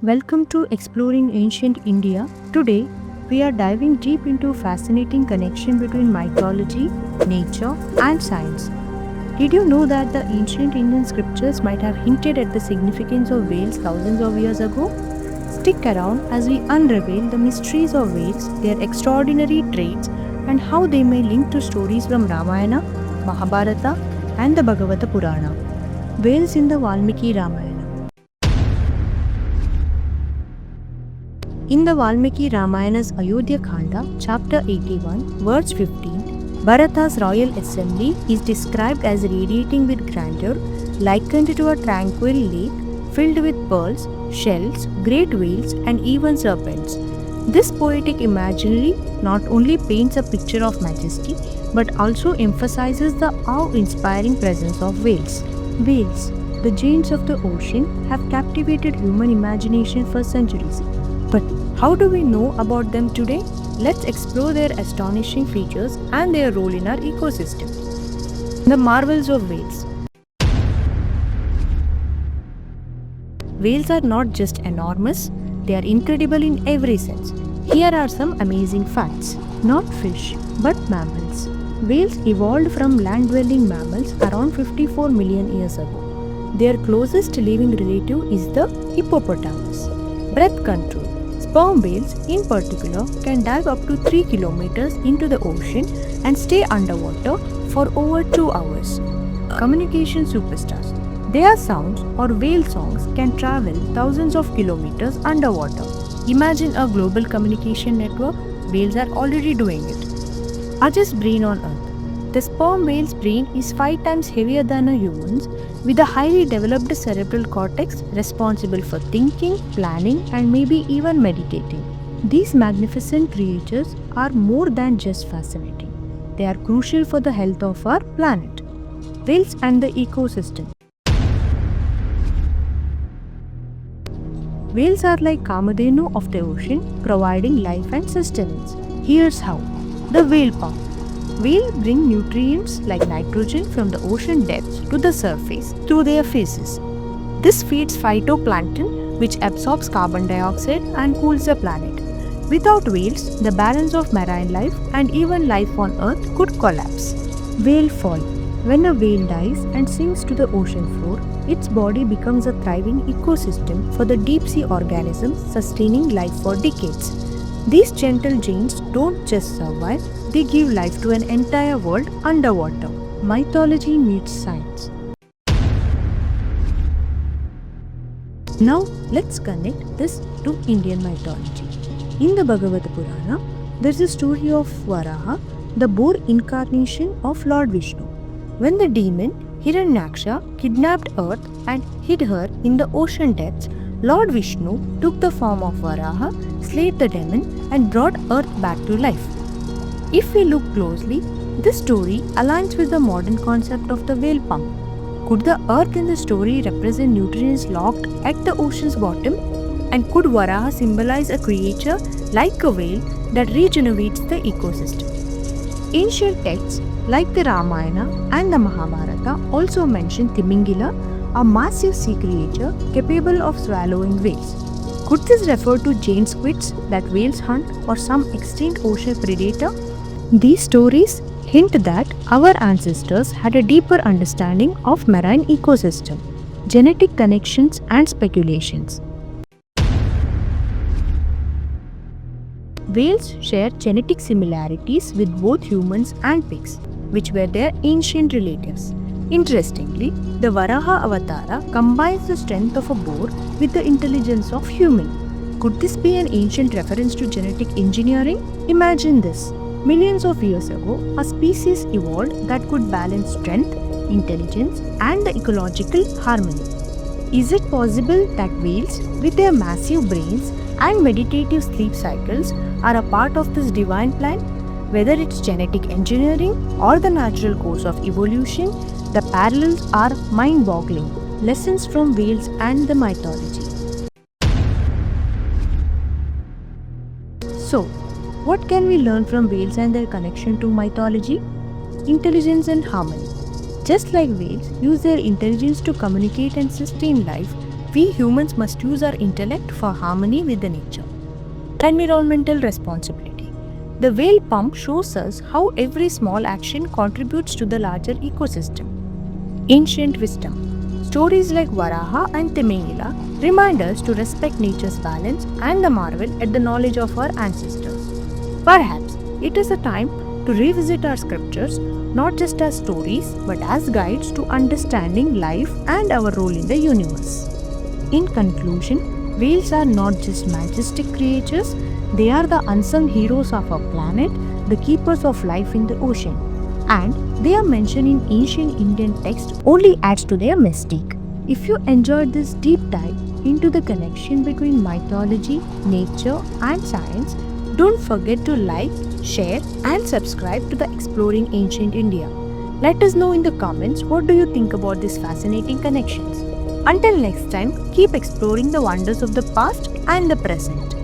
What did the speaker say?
Welcome to Exploring Ancient India. Today, we are diving deep into a fascinating connection between mythology, nature, and science. Did you know that the ancient Indian scriptures might have hinted at the significance of whales thousands of years ago? Stick around as we unravel the mysteries of whales, their extraordinary traits, and how they may link to stories from Ramayana, Mahabharata, and the Bhagavata Purana. Whales in the Valmiki Ramayana. In the Valmiki Ramayana's Ayodhya Khanda, chapter 81, verse 15, Bharata's royal assembly is described as radiating with grandeur, likened to a tranquil lake filled with pearls, shells, great whales, and even serpents. This poetic imagery not only paints a picture of majesty but also emphasizes the awe-inspiring presence of whales. Whales, the giants of the ocean, have captivated human imagination for centuries. But how do we know about them today? Let's explore their astonishing features and their role in our ecosystem. The marvels of whales. Whales are not just enormous, they are incredible in every sense. Here are some amazing facts. Not fish, but mammals. Whales evolved from land-dwelling mammals around 54 million years ago. Their closest living relative is the hippopotamus. Breath control. Sperm whales, in particular, can dive up to 3 kilometers into the ocean and stay underwater for over 2 hours. Communication superstars. Their sounds or whale songs can travel thousands of kilometers underwater. Imagine a global communication network. Whales are already doing it. Largest brain on Earth. The sperm whale's brain is 5 times heavier than a human's, with a highly developed cerebral cortex responsible for thinking, planning, and maybe even meditating. These magnificent creatures are more than just fascinating. They are crucial for the health of our planet. Whales and the ecosystem. Whales are like Kamadhenu of the ocean, providing life and sustenance. Here's how. The whale pump. Whales bring nutrients like nitrogen from the ocean depths to the surface through their faces. This feeds phytoplankton, which absorbs carbon dioxide and cools the planet. Without whales, the balance of marine life and even life on Earth could collapse. Whale fall. When a whale dies and sinks to the ocean floor, its body becomes a thriving ecosystem for the deep sea organisms sustaining life for decades. These gentle giants don't just survive, they give life to an entire world underwater. Mythology meets science. Now, let's connect this to Indian mythology. In the Bhagavata Purana, there's a story of Varaha, the boar incarnation of Lord Vishnu. When the demon Hiranyaksha kidnapped Earth and hid her in the ocean depths, Lord Vishnu took the form of Varaha, slayed the demon, and brought Earth back to life. If we look closely, this story aligns with the modern concept of the whale pump. Could the Earth in the story represent nutrients locked at the ocean's bottom? And could Varaha symbolize a creature like a whale that regenerates the ecosystem? Ancient texts like the Ramayana and the Mahabharata also mention Timingila, a massive sea creature capable of swallowing whales. Could this refer to giant squids that whales hunt or some extinct ocean predator? These stories hint that our ancestors had a deeper understanding of marine ecosystem, genetic connections and speculations. Whales share genetic similarities with both humans and pigs, which were their ancient relatives. Interestingly, the Varaha Avatara combines the strength of a boar with the intelligence of human. Could this be an ancient reference to genetic engineering? Imagine this. Millions of years ago, a species evolved that could balance strength, intelligence, and the ecological harmony. Is it possible that whales, with their massive brains and meditative sleep cycles, are a part of this divine plan? Whether it's genetic engineering or the natural course of evolution, the parallels are mind-boggling. Lessons from whales and the mythology. So, what can we learn from whales and their connection to mythology? Intelligence and harmony. Just like whales use their intelligence to communicate and sustain life, we humans must use our intellect for harmony with the nature. Environmental responsibility. The whale pump shows us how every small action contributes to the larger ecosystem. Ancient wisdom. Stories like Varaha and Timengila remind us to respect nature's balance and the marvel at the knowledge of our ancestors. Perhaps it is a time to revisit our scriptures not just as stories but as guides to understanding life and our role in the universe. In conclusion, whales are not just majestic creatures, they are the unsung heroes of our planet, the keepers of life in the ocean. And their mention in ancient Indian texts only adds to their mystique. If you enjoyed this deep dive into the connection between mythology, nature, and science, don't forget to like, share, and subscribe to the Exploring Ancient India. Let us know in the comments what do you think about these fascinating connections. Until next time, keep exploring the wonders of the past and the present.